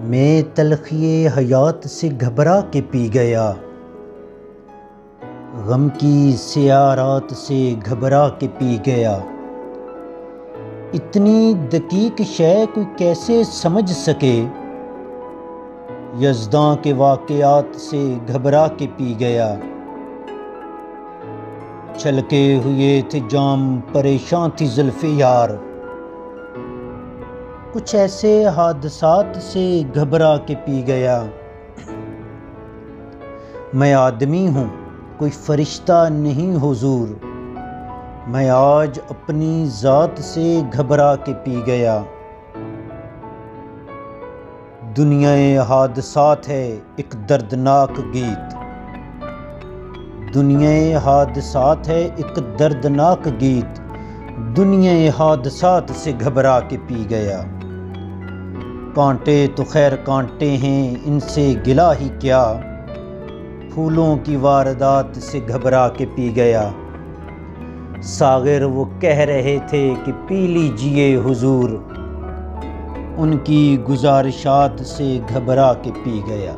میں تلخی حیات سے گھبرا کے پی گیا، غم کی سیاہ رات سے گھبرا کے پی گیا۔ اتنی دقیق شے کوئی کیسے سمجھ سکے، یزداں کے واقعات سے گھبرا کے پی گیا۔ چھلکے ہوئے تھے جام، پریشاں تھی زلف یار، کچھ ایسے حادثات سے گھبرا کے پی گیا۔ میں آدمی ہوں، کوئی فرشتہ نہیں حضور، میں آج اپنی ذات سے گھبرا کے پی گیا۔ دنیا حادثات ہے ایک دردناک گیت، دنیا حادثات ہے ایک دردناک گیت، دنیا حادثات سے گھبرا کے پی گیا۔ کانٹے تو خیر کانٹے ہیں، ان سے گلہ ہی کیا، پھولوں کی واردات سے گھبرا کے پی گیا۔ ساغر وہ کہہ رہے تھے کہ پی لیجئے حضور، ان کی گزارشات سے گھبرا کے پی گیا۔